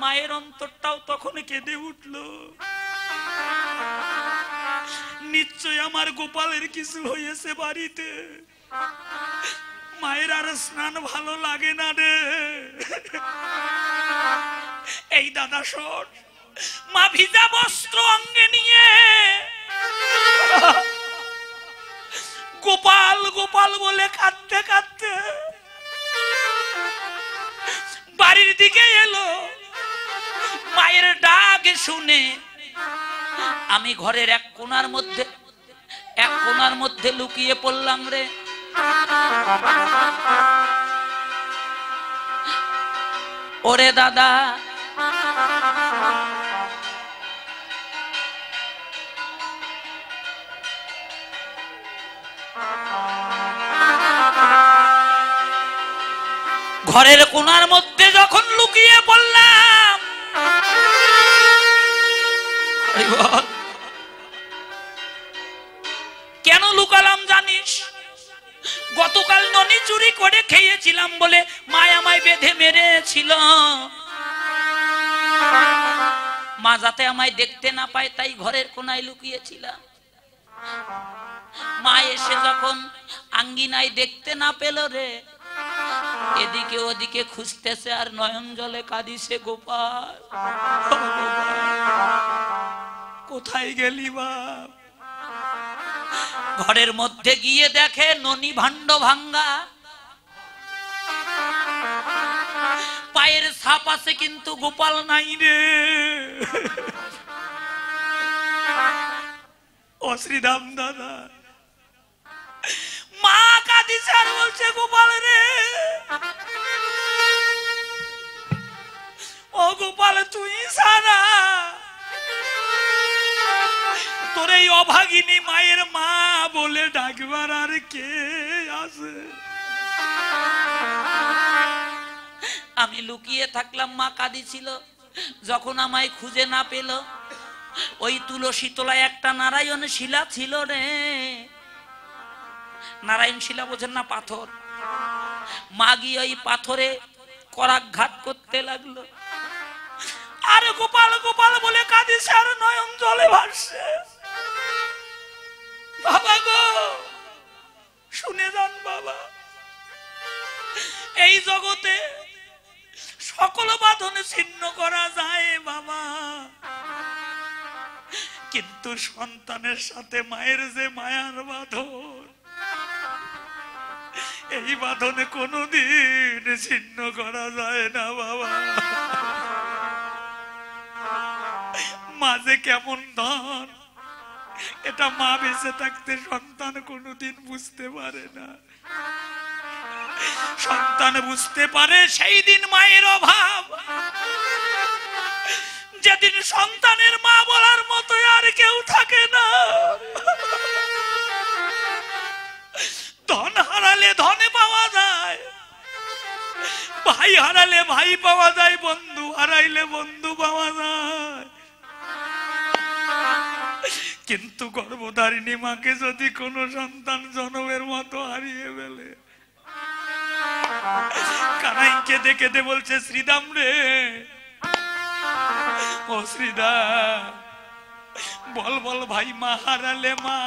মায়ের অন্তরটাও তখন কেঁদে উঠল। নিশ্চয় আমার গোপালের কিছু হয়েছে বাড়িতে, মায়ের আর স্নান ভালো লাগে না রে। এই দাদা শোন, মা ভিজা বস্ত্র অঙ্গে নিয়ে গোপাল গোপাল বলে কাঁদতে কাঁদতে বাড়ির দিকে এলো। মায়ের ডাক শুনে আমি ঘরের এক কোণার মধ্যে লুকিয়ে পড়লাম রে। ওরে দাদা, ঘরের কোণার মধ্যে যখন লুকিয়ে পড়লাম, কেন লুকালাম জানিস? গতকাল ননি চুরি করে খেয়েছিলাম বলে মা আমায় বেঁধে মেরেছিল। মা যাতে আমায় দেখতে না পায় তাই ঘরের কোণায় লুকিয়েছিলাম। মা এসে যখন আঙ্গিনায় দেখতে না পেল রে, এদিকে ওদিকে খুঁজতেছে আর নয়ন জলে কাঁদিছে। গোপাল কোথায় গেলি বাপ? ঘরের মধ্যে গিয়ে দেখে ননি ভাণ্ড ভাঙ্গা, পায়ের ছাপ আছে কিন্তু গোপাল নাই রে। ও শ্রীরাম দাদা, মা কাঁদিছে আর বলছে গোপাল রে, ও গোপাল তুই সারা, তোর এই অভাগিনী মায়ের মা বলে ডাকবার আর কে আছে? আমি লুকিয়ে থাকলাম, মা কাঁদিছিল। যখন আমায় খুঁজে না পেল, ওই তুলসী তলায় একটা নারায়ণ শিলা ছিল রে। নারায়ণ শিলা বোঝেন না? পাথর। মা গিয়ে ওই পাথরে করাঘাত করতে লাগলো। আর গোপাল গোপাল বলে কাঁদিছে আর নয়ন জলে ভাসছে। বাবা গো, শুনে যান বাবা, এই জগতে সকল বাঁধন ছিন্ন করা যায় বাবা, কিন্তু সন্তানের সাথে মায়ের যে মায়ার বাঁধন, এই বাঁধনে কোনোদিন ছিন্ন করা যায় না বাবা। মা যে কেমন ধন, এটা মা বেঁচে থাকতে সন্তান কোনোদিন বুঝতে পারে না। সন্তান বুঝতে পারে সেই দিন মায়ের অভাব, যেদিন সন্তানের মা বলার মতো আর কেউ থাকে না। ধন হারালে ধনে পাওয়া যায়, ভাই হারালে ভাই পাওয়া যায়, বন্ধু হারাইলে বন্ধু পাওয়া যায়। কিন্তু গর্ভধারিণী মাকে যদি কোনো সন্তান জন্মের মতো হারিয়ে ফেলে, কানাই কেঁদে কেঁদে বলছে শ্রীদাম রে, ও শ্রীদা বল বল ভাই, মা হারালে মা,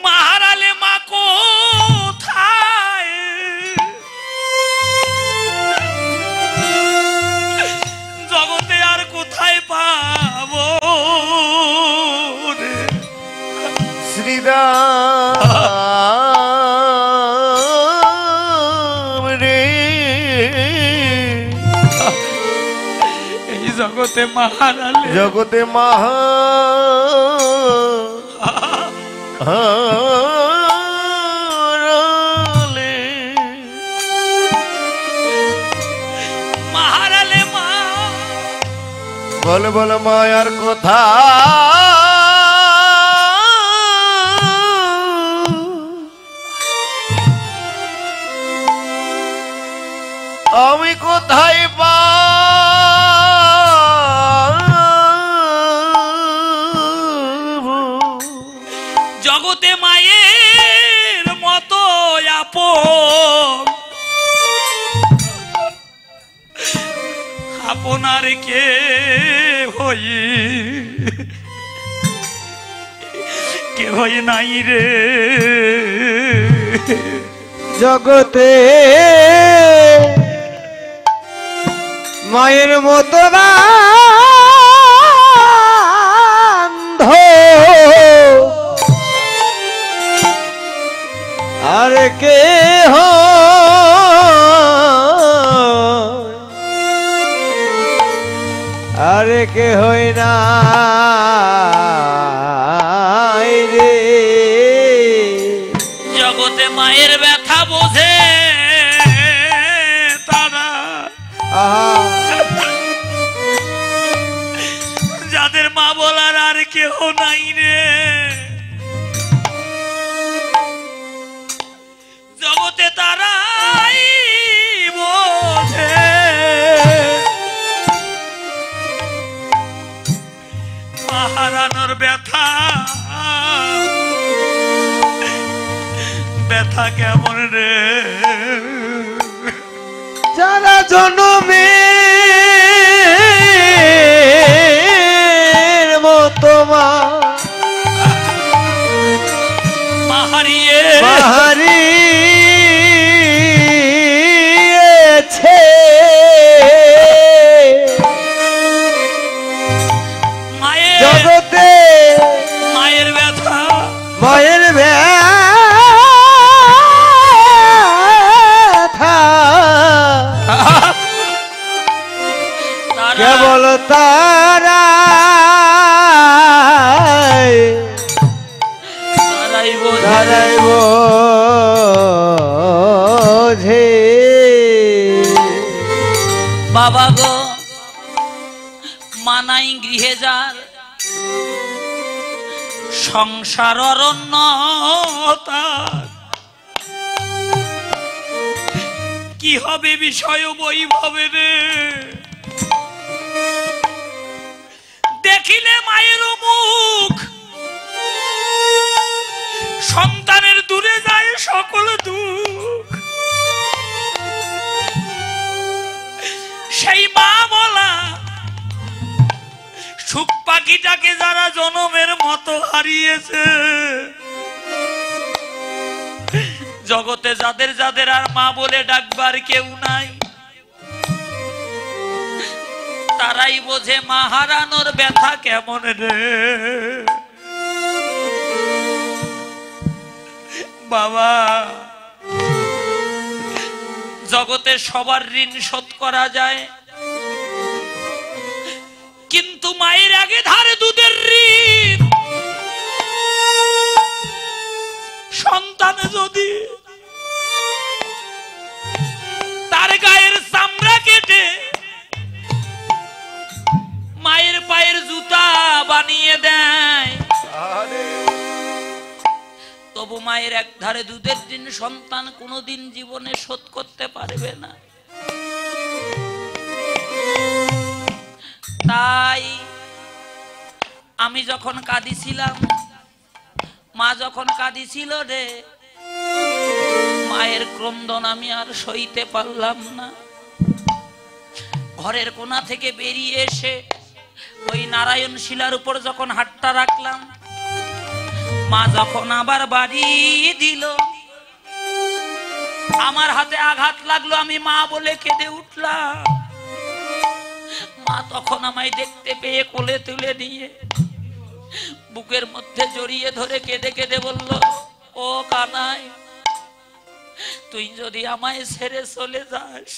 মা হারালে মা কোথায়? জগতে আর কোথায় পাবো রে শ্রীরাম রে? এই জগতে মা হারালে, জগতে মা হারালে, মা হারালে মা, বল বল মায়ার কথা। আমি কোথায় পাবো? জগতে মায়ের মতো আর কে হই, কে হই নাই রে জগতে মায়ের মতো বান্ধব আর কে আর কে হই না রে জগতে মায়ের ব্যথা বোঝে তারা, যাদের মা বলার আর কেহ নাই রে। জগতে তারাই বোঝে মা হারানোর ব্যথা, ব্যথা কেমন রে। যারা জনমে মতো হারিয়েছে জগতে মায়ের ব্যথা, মায়ের ব্যথা কেবল তারাই বোঝে। বাবা গো মানাই গৃহে যার সংসার অরণ্য তার, কি হবে বিষয় বৈভবে রে। দেখিলে মায়ের মুখ সন্তানের দূরে যায় সকল দুঃখ, সেই মা বলা সুখ পাখিটাকে যারা জনমের মতো হারিয়েছে, জগতে যাদের যাদের আর মা বলে ডাকবার কেউ নাই, তারাই বোঝে মা হারানোর ব্যথা কেমন রে। বাবা জগতে সবার ঋণ শোধ করা যায়, কিন্তু মায়ের আগে ধারে দুধের ঋণ সন্তান যদি তার গায়ের চামড়া কেটে মায়ের পায়ের জুতা বানিয়ে দেয়, তবু মায়ের এক ধারে দুধের ঋণ সন্তান কোনোদিন জীবনে শোধ করতে পারবে না। তাই আমি যখন কাঁদিছিলাম, মা যখন কাঁদিছিল রে, মায়ের ক্রন্দন আমি আর সইতে পারলাম না। ঘরের কোণা থেকে বেরিয়ে এসে ওই নারায়ণ শিলার উপর যখন হাতটা রাখলাম, মা যখন আবার বাড়ি দিল, আমার হাতে আঘাত লাগলো, আমি মা বলে কেঁদে উঠলাম। মা তখন আমায় দেখতে পেয়ে কোলে তুলে নিয়ে বুকের মধ্যে জড়িয়ে ধরে কেঁদে কেঁদে বলল, ও কানাই, তুই যদি আমায় ছেড়ে চলে যাস,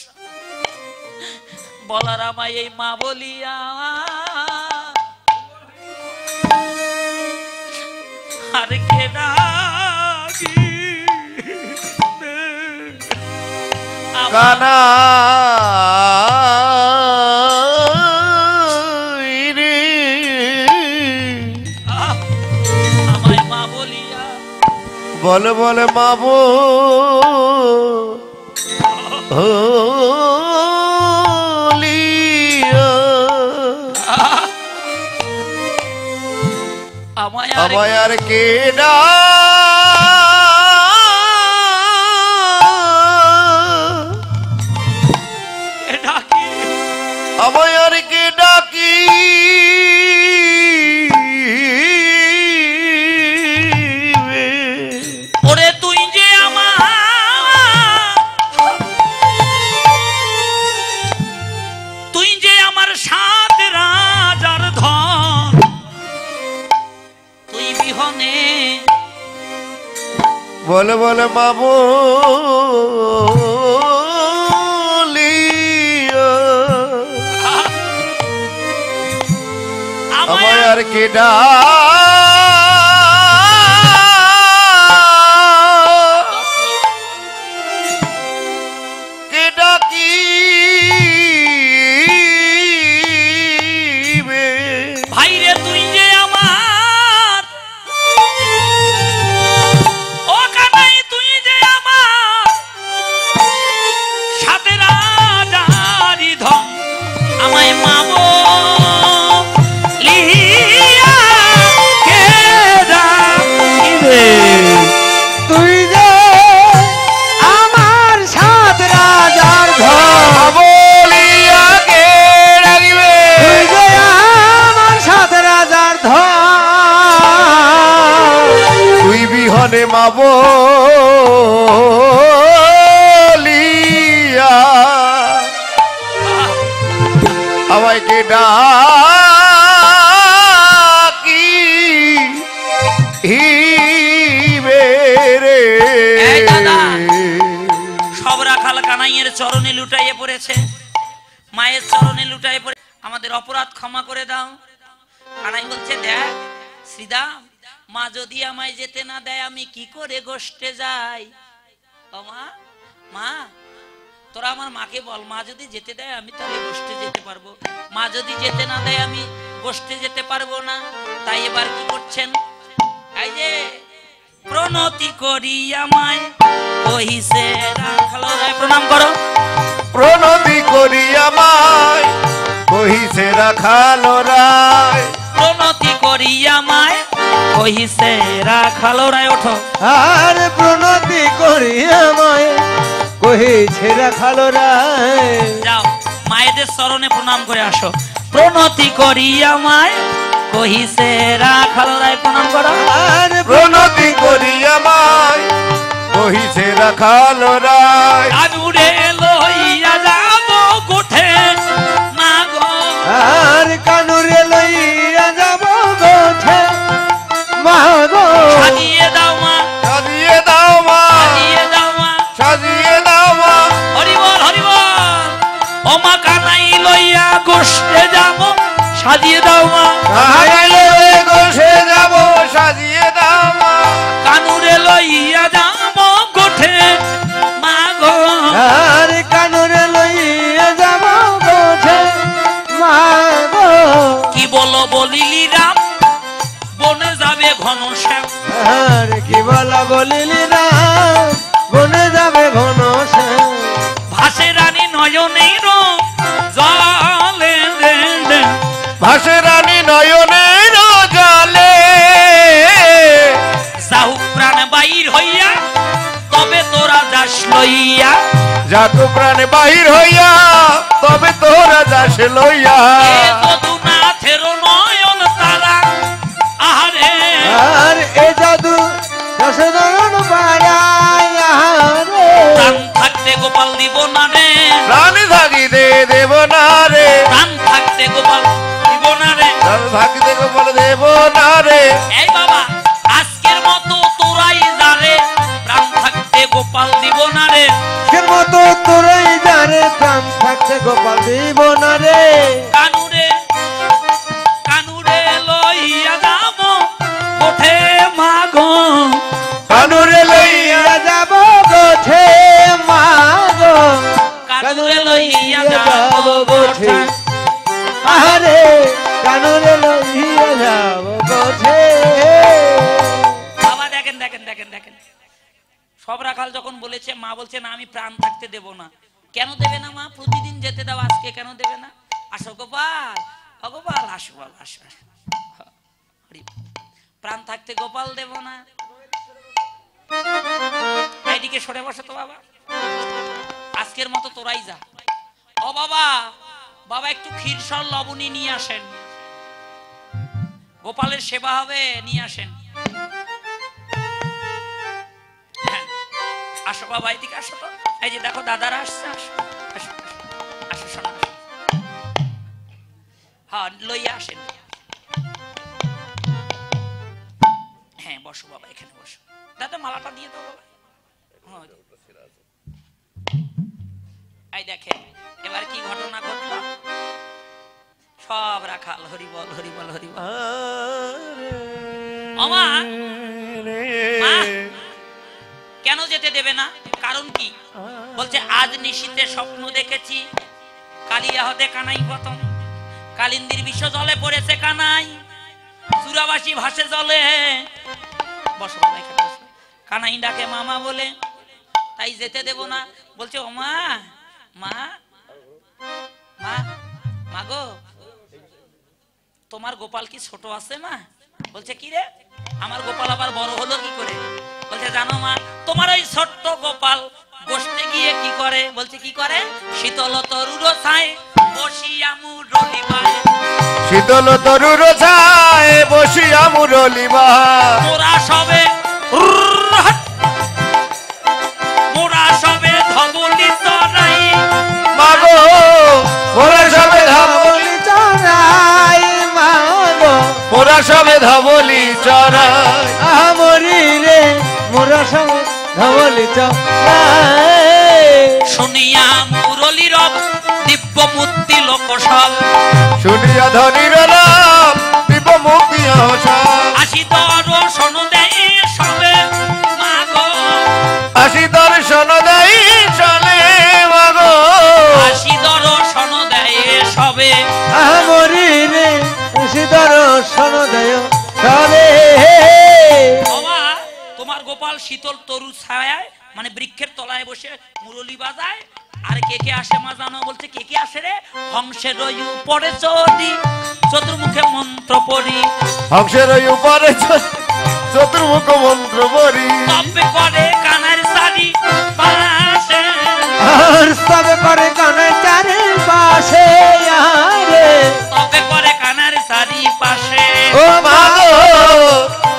বলার আমায় এই মা বলিয়া আর কে ডাকি কানা আমায় মা বলিয়া বলে বলে মাবো আমায় আর কে ডাকে, আমায় আর কে মাবুলিয়া আমায় আর কে ডাকিবে ভাইরে তুই যে আমার, ও কানাই তুই যে আমার সাথে রাজারি ধন, আমায় মাবো লিয়া কে ডাকিবে। তুই যে আমার সাত রাজার ধন, বলিয়া কে ডাকিবে তুই যে আমার সাত রাজার ধন, তুই বিহনে মাবলিয়া আমায় কে ডাকিবে রে। এই দাদা, সব রাখাল কানাইয়ের চরণে লুটাইয়ে পড়েছে, মায়ের চরণে লুটাইয়ে পড়ে আমাদের অপরাধ ক্ষমা করে দাও। কানাই বলছে, দেখ শ্রীদাম, মা যদি আমায় যেতে না দেয় আমি কি করে গোষ্ঠে যাই? ও মা, মা তোরা আমার মাকে বল, মা যদি যেতে দেয় আমি তাহলে গোষ্ঠে যেতে পারবো, মা যদি যেতে না দেয় আমি গোষ্ঠে যেতে পারবো না। তাই এবার কি করছেন, এই যে প্রণতি করি আমায় কহিছে রাখালো রায়, প্রণাম করো। প্রণতি করি আমায় কহিছে রাখালো রায়, প্রণতি করি আমায় কহিছে রাখালো রায়, ওঠো। আর প্রণতি করি আমায় কহিছে রাখালো রায়, যাও মায়েদের চরণে প্রণাম করে আসো। প্রণতি করি আমায় কহিছে রাখালো রায়, প্রণাম করো। আর প্রণতি করি আমায় কহিছে রাখালো রায়, কানুরে লইয়া যাব গোঠে মা গো, আর কানুরে লইয়া যাব গোঠে মা গো, সাজিয়ে দাও মা, সাজিয়ে দাও মা, সাজিয়ে দাও মা, সাজিয়ে দাও মা, হরিবল হরিবল। ও মা কানাই লইয়া গোষ্ঠে যাব, সাজিয়ে দাও মা। সাজিয়ে গোসে যাব, সাজিয়ে দাও মা, কানুরে লইয়া যাব গোঠে মা গো, আর কানুরে লইয়া যাব গোঠে মা গো, কি বলো বলিলি রাম বনে যাবে ঘন শ্যাম, আর কি বলা বলিলি না বনে যাবে ঘন শ্যাম, ভাসে রানী নয়নেই রোম জলে দে দে। ভাসে রানী নয়নের জলে, যাহু প্রাণ বাইর হইয়া তবে তোরা যাস লইয়া, যাকু প্রাণ বাহির হইয়া তবে তোরা যাস লইয়া, এ যদুনাথের নয়ন তারা, আহারে আর এ জাদু রসদরণ পাড়ায় আহারে, প্রাণ থাকতে গোপাল দিব না রে, প্রাণ থাকিতে দেব না রে, প্রাণ থাকতে গোপাল দিব না রে। প্রাণ থাকিতে গোপাল দেব না রে, এই বাবা, আজকের মতো তোরাই যারে, প্রাণ থাকতে গোপাল দিব না রে। কের মতো তোরই জানে প্রাণ থাকতে গোপাল দিব না রে, কানুরে কানুরে লইয়া যাব গোঠে মা গো, কানুরে লইয়া লইয়া যাব গোঠে মা গো, কানুরে লইয়া যাব গোঠে। আহারে কানুরে লইয়া যাব গোঠে। বাবা দেখেন দেখেন দেখেন দেখেন, সব রাখাল যখন বলেছে, মা বলছে না আমি প্রাণ থাকতে দেব না। কেন দেবে না মা? প্রতিদিন যেতে দাও, আজকে কেন দেবে না? আসো গোপাল, ও গোপাল আসো বাবা, আসো আসো। হরি বল। প্রাণ থাকতে গোপাল দেব না। এইদিকে সরে বসো তো বাবা, আজকের মতো তোরাই যা। ও বাবা, বাবা একটু ক্ষীরসর লবণী নিয়ে আসেন, গোপালের সেবা হবে, নিয়ে আসেন। হ্যাঁ, আসো বাবা, এদিকে আসো তো। এই যে দেখো দাদারা আসছে, আসো আসো আসো শোনো, আসো। হ্যাঁ লইয়া আসেন। হ্যাঁ বসো বাবা, এখানে বসো। দাদা মালাটা দিয়ে দাও বাবা, এই দেখেন এবার কি ঘটনা ঘটলো, সব রাখাল হরি বল হরি বল হরি বল। ওমা মা কেন যেতে দেবে না, কারণ কি? বলছে আজ নিশীথে স্বপ্ন দেখেছি কালিয়া হতে কানাই প্রথম, কালিন্দির বিশ্ব জলে পড়েছে কানাই, সুরাবাসী ভাসে জলে। বসো বাবা এখানে বসো। কানাই ডাকে মামা বলে, তাই যেতে দেব না। বলছে ও মা মা মা মা গো, তোমার গোপাল কি ছোট আছে মা? বলছে কি রে, আমার গোপাল আবার বড় হলো কি করে? বলছে জানো মা, তোমার ওই ছোট্ট গোপাল বসতে গিয়ে কি করে? বলছে কি করে? শীতল তরুর ছায় বসিয়া মুরলি বায়, শীতল তরুর ছায় বসিয়া মুরলি বায়, মোরা সবে ধবলি চড়াই, মাগো মোরা সবে ধবলি চড়াই, মাগো মোরা সবে ধবলি চড়াই, আমরি রে মোরা সবে ধবলি চড়াই। শুনিয়া মুরলি রব দিব্য মূর্তি লোক সব, শুনিয়া ধনির নাম দিব মুক্তি সব, আসি দর্শন দেয় সবে মাগো, আসি দর্শন দেই চলে মাগো, আসি দর্শন দেয় সবে। আমরি রে দর্শন দেয় সবে। বাবা তোমার গোপাল শীতল তরু ছায়ায় মানে বৃক্ষের তলায় বসে মুরলি বাজায়। আর কে কে আসে মা জানো? বলছে কে কে আসে রে? হংসের উপরে চড়ি চতুর্মুখে মন্ত্র পড়ি, হংসের উপরে চতুর্মুখ মন্ত্র পড়ি, তবে করে কানার সারি পাশে, আর সবে করে কানে চারে পাশে, আরে তবে করে কানার সারি পাশে। ও মাগো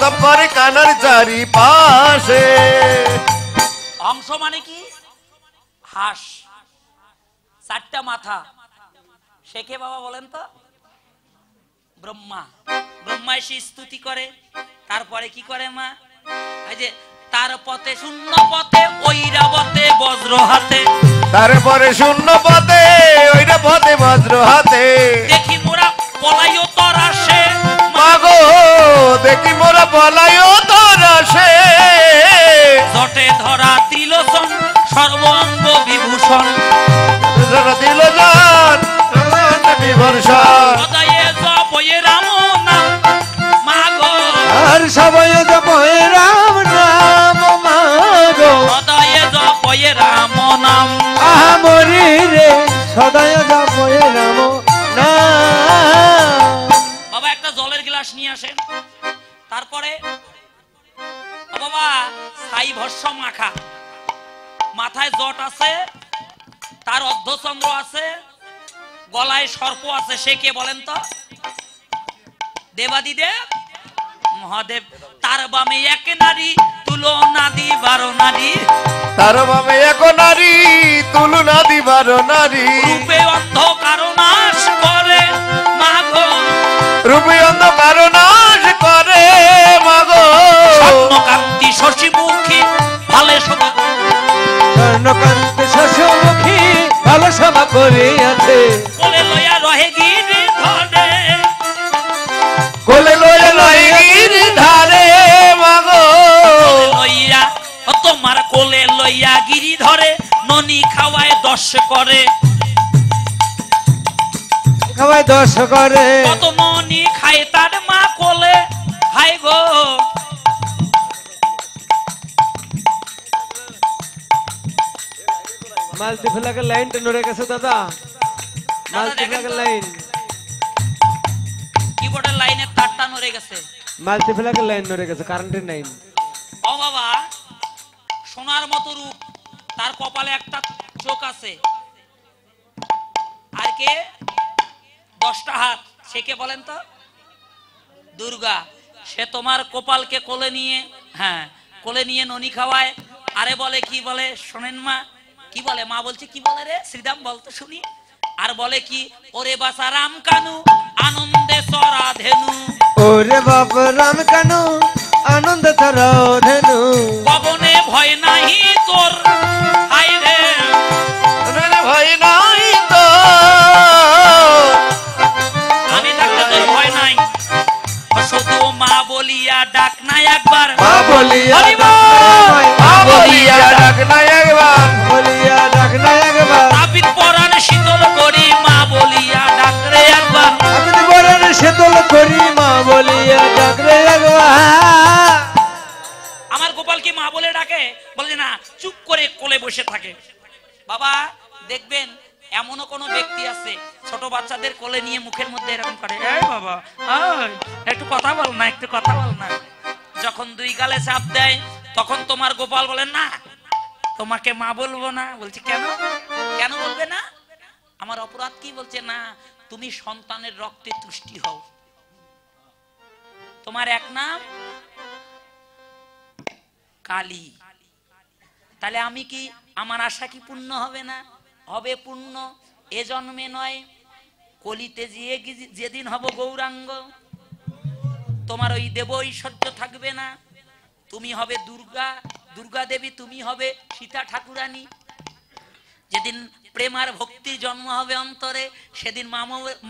তবে কানার চারি পাশে। হংস মানে কি? হাঁস, চারটা মাথা। সে কে বাবা বলেন তো? ব্রহ্মা। ব্রহ্মা এসে স্তুতি করে, তারপরে কি করে মা? এই যে তার পথে শূন্য পথে ঐরাবতে বজ্র হাতে, তারপরে শূন্য পথে ওইটা পথে বজ্র হাতে, দেখি মোরা পলাইও তোর আসে মাগো দেখি মোরা পলাইও তোর আসে, জটে ধরা ত্রিলোচন সর্বাঙ্গ বিভূষণ, দিল জান বিভূষণ, হৃদয়ে জপয়ে রাম নাম মাগো, আর সবাই জপয়ে রাম নাম, মাগো হৃদয়ে জপয়ে রাম নাম। আমরি রে সদায় জপয়ে রাম নাম। বাবা একটা জলের গ্লাস নিয়ে আসেন। তারপরে ও বাবা ছাই ভস্য মাখা, মাথায় জট আছে, তার অর্ধচন্দ্র আছে, গলায় সর্প আছে। সে কে বলেন তো? দেবাদিদেব মহাদেব। তার বামে এক নারী তুলনা দিবার নারী, তার বামে এক নারী তুলনা দিবার নারী, রূপে অন্ধকার নাশ করে মাগো, রূপে অন্ধকার নাশ করে মাগো, স্বর্ণকান্তি শশীমুখী ভালে শোভা, স্বর্ণকান্তি শশমুখী ভালো সভা করিয়াছে, কোলে লয়া রহে গিরি ধরে, কোলে লয়ে লইগির ধারে মাগো, লইয়া তোমার কোলে লইয়া গিরি ধরে, ননি খাওয়ায় 10 করে, খাওয়াই 10 করে, কত ননি খায় তার মা কোলে, হাই গো মাল্টিপ্লাকের লাইনটা নড়ে গেছে দাদা, মাল্টিপ্লাকের লাইন, কিবোর্ডের লাইনের তারটা নড়ে গেছে। মাল্টিপ্লাকের লাইন নড়ে গেছে, কারেন্টের লাইন। ও বাবা সোনার মতো রূপ, তার কপালে একটা চোখ আছে, আর কে? 10টা হাত। সে কে বলেন তো? দুর্গা। সে তোমার কপালকে কোলে নিয়ে, হ্যাঁ কোলে নিয়ে ননি খাওয়ায়। আরে বলে কি বলে শোনেন মা? কি বলে মা? বলছে কি বলে রে শ্রীরাম বলতো শুনি। আর বলে কি? ওরে বাসা রাম কানু আনন্দে সরা ধেনু, ওরে বাপ রাম কানু আনন্দ ধরো ধেনু, পবনে ভয় নাহি তোর বসে থাকে। বাবা দেখবেন এমনও কোনো ব্যক্তি আছে ছোট বাচ্চাদের কোলে নিয়ে মুখের মধ্যে এরকম করে, এই বাবা একটু কথা বল না, একটু কথা বল না। যখন দুই গালে চাপ দেয় তখন তোমার গোপাল বলেন না তোমাকে মা বলবো না। বলছি কেন, কেন বলবে না? আমার অপরাধ কি? বলছে না, তুমি সন্তানের রক্তে তুষ্টি হও, তোমার এক নাম কালী। তাহলে আমি কি, আমার আশা কি পূর্ণ হবে না? হবে পূর্ণ। এ জন্মে নয়, কলিতে যেদিন হব গৌরাঙ্গ, তোমার ওই দেব ঐশ্বর্য থাকবে না। তুমি হবে দুর্গা, দুর্গা দেবী, তুমি হবে সীতা ঠাকুরানী। যেদিন প্রেম আর ভক্তির জন্ম হবে অন্তরে, সেদিন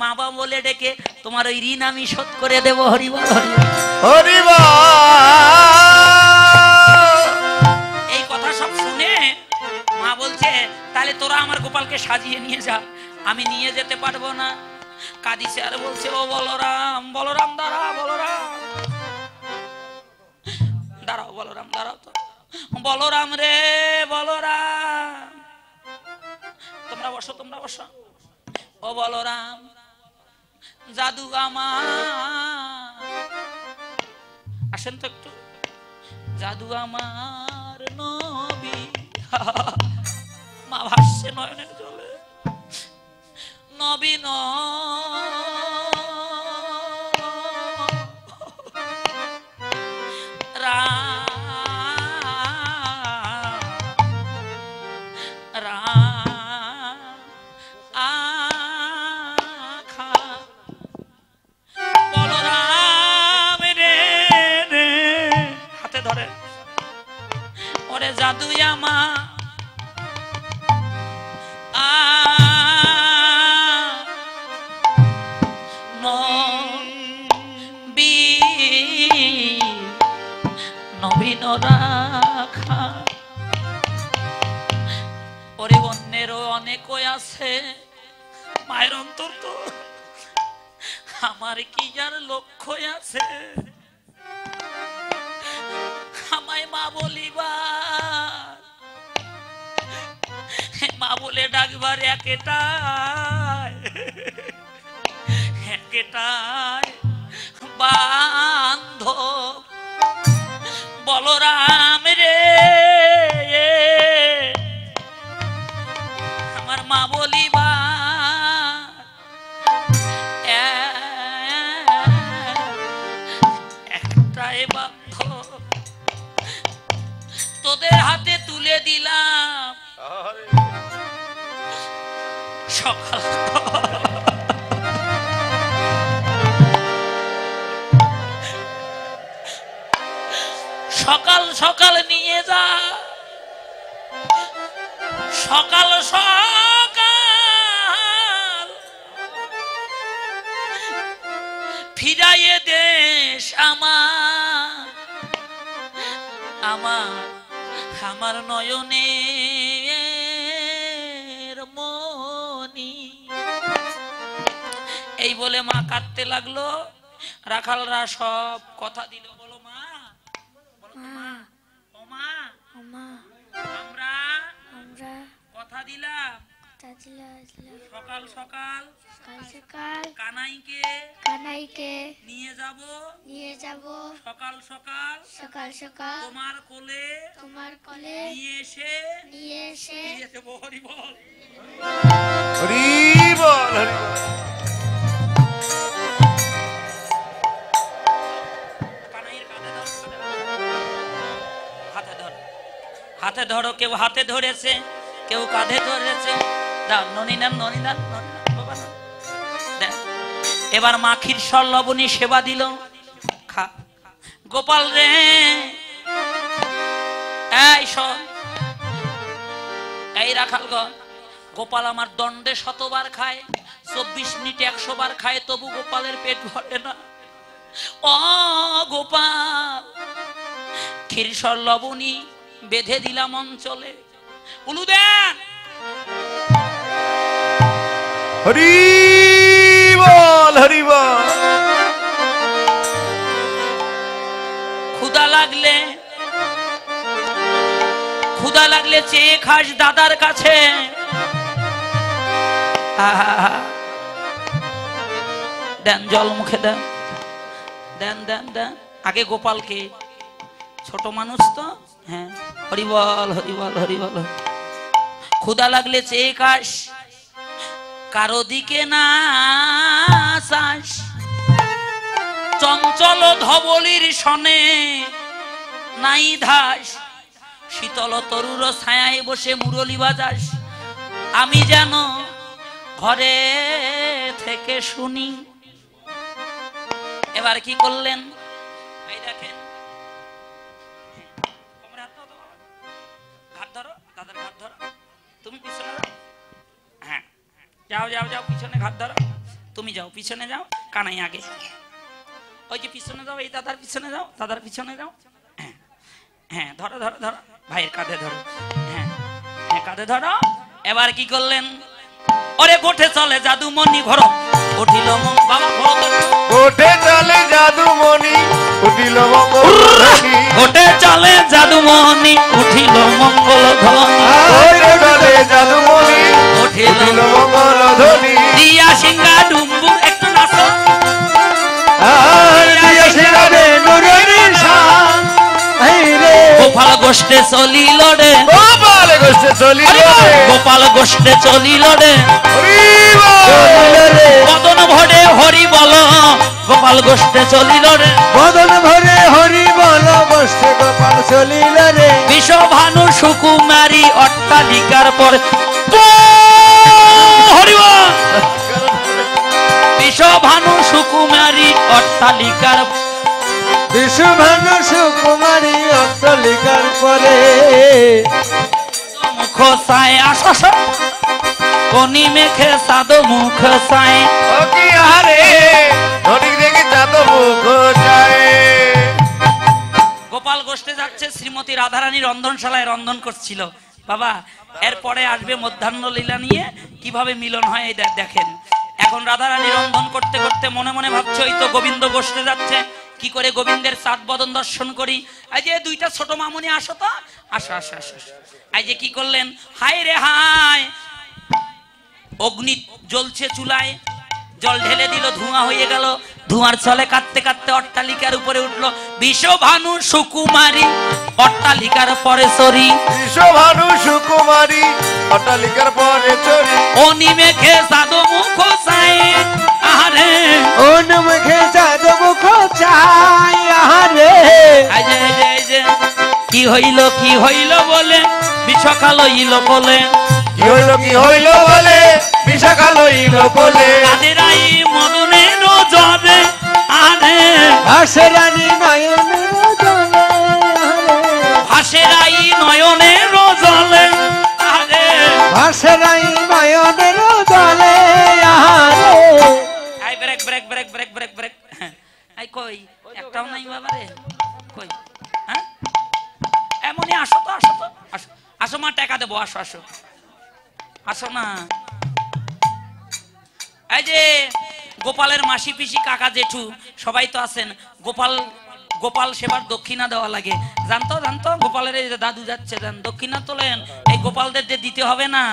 মা বাবা বলে ডেকে তোমার ওই ঋণ আমি শোধ করে দেব। হরিবল হরিবল। এই কথা সব শুনে মা বলছে তাহলে তোরা আমার গোপালকে সাজিয়ে নিয়ে যা। আমি নিয়ে যেতে পারবো না। কাঁদিছে আর বলছে, ও বলরাম, বলরাম দাঁড়া, বলরাম দাঁড়াও, বলরাম দাঁড়াও তো, বলরাম রে বলরাম, তোমরা বসো, তোমরা বসো। ও বলরাম, জাদু আমার, আসেন তো একটু। জাদু আমার নবী, মা ভাসছে নয়নের জলে, নবীন বলরাম রে রে, হাতে ধরে, ওরে জাদু আমার নবীন রাখা। ওরে অন্যেরও অনেক আছে, মায়ের অন্তর তো, আমার কি আর লক্ষ্য আছে? আমায় মা বলিবার, মা বলে ডাকবার একেটাই, একেটাই বান্ধব বলরাম রে। আমার মা বলিবা একটাই বান্ধব, তোদের হাতে তুলে দিলাম সকাল সকাল সকাল নিয়ে যা, সকাল সকাল ফিরাইয়ে দেশ আমার, আমার আমার নয়নের মনি। এই বলে মা কাঁদতে লাগলো। রাখালরা সব কথা দিল, বলো মা, আমরা কথা দিলাম সকাল সকাল কানাইকে নিয়ে যাব সকাল সকাল তোমার কোলে নিয়ে এসে দেব। হরিবল হরিবল। হাতে ধরো, কেউ হাতে ধরেছে, কেউ কাঁধে ধরেছে। এবার মাখির সর লবণী সেবা দিল। খা গোপাল রে, এই রাখাল গোপাল আমার দণ্ডে 100 বার খায়, 24 মিনিটে 100 বার খায়, তবু গোপালের পেট ভরে না। ও গোপাল, ক্ষীরসর লবণী বেঁধে দিলাম অঞ্চলে, উলু দেন। হরিবল হরিবল। ক্ষুধা লাগলে লাগলে চেয়ে খাস দাদার কাছে। দেন জল মুখে দেন, দেন দেন দেন। আগে গোপালকে, ছোট মানুষ তো, হ্যাঁ হরিবল হরিবল হরিবল। ক্ষুধা লাগলে চেয়ে খাস, কারো দিকে না চাস। চঞ্চল ধবলির সনে নাই ধাস, শীতল তরুর ছায়ায় বসে মুরলি বাজাস। আমি যেন ঘরে থেকে শুনি। এবার কি করলেন এই দেখেন, ঘাট ধরো দাদার ঘাট ধরো, তুমি পিছনে যাও। হ্যাঁ যাও যাও যাও, পিছনে ঘাট ধরো, তুমি যাও পিছনে যাও, কানাই আগে। ওই যে পিছনে যাও, এই দাদার পিছনে যাও, দাদার পিছনে যাও। হ্যাঁ হ্যাঁ ধরো ধরো ধরো, ভাইয়ের কাঁধে ধরো। হ্যাঁ হ্যাঁ কাঁধে ধরো। এবার কি করলেন, ওরে গোঠে চলে জাদুমণি ঘর উঠিল বাবা ঘর, গোঠে চলে জাদুমণি উঠিল মঙ্গল ধ্বনি, গোঠে চলে জাদুমণি উঠিল মঙ্গল ধ্বনি, গোঠে চলে জাদুমণি উঠিল মঙ্গল ধ্বনি। দিয়া সিংহা ডুম্বু একটু নাচো, গোপাল গোষ্ঠে চলিল রে, গোপাল গোষ্ঠে চলিল রে, গোপাল গোষ্ঠে চলিল রে, বদন ভরে হরি বল, গোপাল গোষ্ঠে চলিল রে, বদন ভরে হরি বল গোষ্ঠে গোপাল চলিল রে। বিশ্বভানু সুকুমারী অট্টালিকার পরে হরিবল, বিশ্বভানু সুকুমারী অট্টালিকার, বিশ্বভানু সুকুমারী অট্টালিকার পরে মুখ চায় আশাস কনি মেখে সাদ মুখ চায়, ও কি আরে ধনী দেখে জাদু মুখ চায়। গোপাল গোষ্ঠে যাচ্ছে, শ্রীমতী রাধারানী রন্ধনশালায় রন্ধন করছিল। বাবা এরপরে আসবে মধ্যাহ্ন লীলা নিয়ে, কিভাবে মিলন হয় এই দেখেন। এখন রাধারানী রন্ধন করতে করতে মনে মনে ভাবছে ওই তো গোবিন্দ গোষ্ঠে যাচ্ছে, কি করে গোবিন্দের সাত বদন দর্শন করি। এই যে দুইটা ছোট মামুনি আসো তো, আসো আসো আসো। এই যে কি করলেন, হাই রে হাই, অগ্নি জ্বলছে চুলায়, জল ঢেলে দিল, ধোঁয়া হয়ে গেল। ধোঁয়ার চলে কাঁদতে কাঁদতে অট্টালিকার উপরে উঠলো বিশ্বভানু সুকুমারী অট্টালিকার পরে চরি, বিশ্বভানু সুকুমারী অট্টালিকার পরে চরি, অনি মেঘে সাদো মুখ চাই আহারে, ওন মুখে জাদু মুখ চাই আহারে। এই যে কি হইল বলে বিশ্বকাল হইল বলে, কি হইল বলে বিশাখা লইল বলে, কাদেরাই মদনের জলে আরে, ভাসরানি নয়নের জলে ভাসেরাই নয়নের জলে আরে, ভাসরাই নয়নের জলে আহারে। I break break break break break break, আই কই একটাও নাই বাবা রে, কই হ্যাঁ এমনই আসো তো, আসো তো, আসো আসো মা টাকা দেবো, আসো আসো আসো না। এই যে গোপালের মাসি পিসি কাকা জেঠু সবাই তো আছেন, গোপাল সেবার দক্ষিণা দেওয়া লাগে, জানতো জানতো, গোপালের এই যে দাদু যাচ্ছে, জান দক্ষিণা তোলেন, এই গোপালদের দিতে হবে না।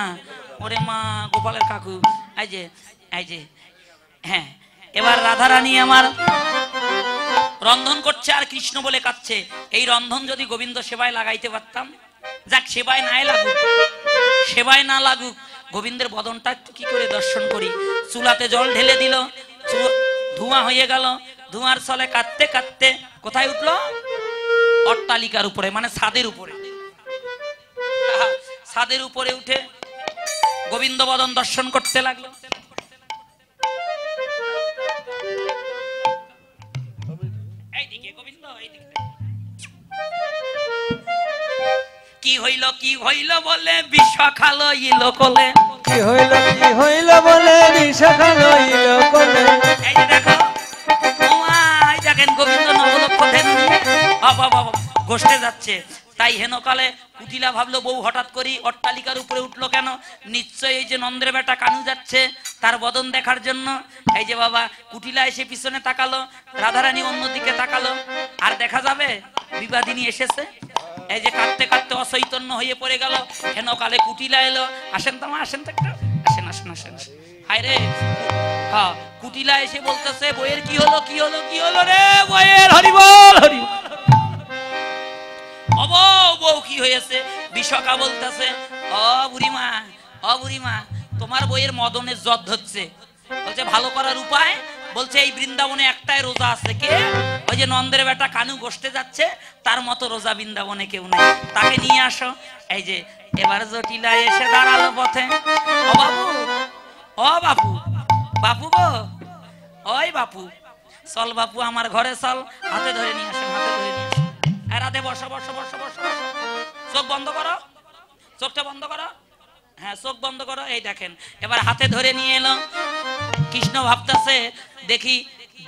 ওরে মা গোপালের কাকু, এই যে হ্যাঁ। এবার রাধারানী আমার রন্ধন করছে আর কৃষ্ণ বলে কাঁদছে, এই রন্ধন যদি গোবিন্দ সেবায় লাগাইতে পারতাম। যাক সেবায় নাই লাগুক, সেবায় না লাগুক, গোবিন্দের বদনটা একটু কি করে দর্শন করি। চুলাতে জল ঢেলে দিল, ধোঁয়া হয়ে গেল, ধোঁয়ার চলে কাঁদতে কাঁদতে কোথায় উঠলো, অট্টালিকার উপরে, মানে ছাদের উপরে। ছাদের উপরে উঠে গোবিন্দ বদন দর্শন করতে লাগলো। এইদিকে গোবিন্দ, এইদিকে কি হইল বলে বিশাখা লইল কোলে, কি হইল বলে বিশাখা লইল কোলে। এই যে দেখো ওমাই দেখেন গোবিন্দ নবলক্ষ ধ্যান নিয়ে গোষ্ঠে যাচ্ছে। তাই হেনকালে কুটিলা ভাবলো বউ হঠাৎ করি অট্টালিকার উপরে উঠলো কেন, নিশ্চয়ই এই যে নন্দের বেটা কানু যাচ্ছে তার বদন দেখার জন্য। এই যে বাবা কুটিলা এসে পিছনে তাকালো, রাধারানী অন্যদিকে তাকালো, আর দেখা যাবে বিবাদিনী এসেছে। এই যে কাঁদতে কাঁদতে অচৈতন্য হয়ে পড়ে গেল। হেন কালে কুটিলা এলো। আসেন তো মা, আসেন তো একটু, আসেন আসেন আসেন। হায় রে, হ্যাঁ, কুটিলা এসে বলতেছে বইয়ের কি হলো, কি হলো, কি হলো রে বইয়ের, হরিবল হরিবল। বউ কি হয়েছে? বিশাখা বলতেছে, বুড়িমা, বুড়িমা, তোমার বইয়ের মদনের জ্বর ধরছে। বলছে ভালো করার উপায়? বলছে এই বৃন্দাবনে একটাই রোজা আছে। কে? ওই যে নন্দের বেটা কানু গোষ্ঠে যাচ্ছে, তার মতো রোজা বৃন্দাবনে কেউ নাই, তাকে নিয়ে আসো। এই যে এবার জটিলা এসে দাঁড়ালো পথে। ও বাবু, ও বাপু, বাপু গো, ওই বাপু, চল বাপু আমার ঘরে চল, হাতে ধরে নিয়ে আসেন, হাতে ধরে নিয়ে আসেন। রাতে বসো বসো বসো বসো বসো, চোখ বন্ধ করো, চোখটা বন্ধ করো, হ্যাঁ চোখ বন্ধ করো। এই দেখেন এবার হাতে ধরে নিয়ে এলো। কৃষ্ণ ভাবতেছে দেখি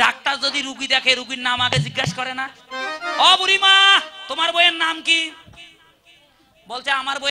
ডাক্তার যদি রুগী দেখে, রুগীর নাম আগে জিজ্ঞাসা করে না? ও বুড়িমা, তোমার বইয়ের নাম কি? বলছে আমার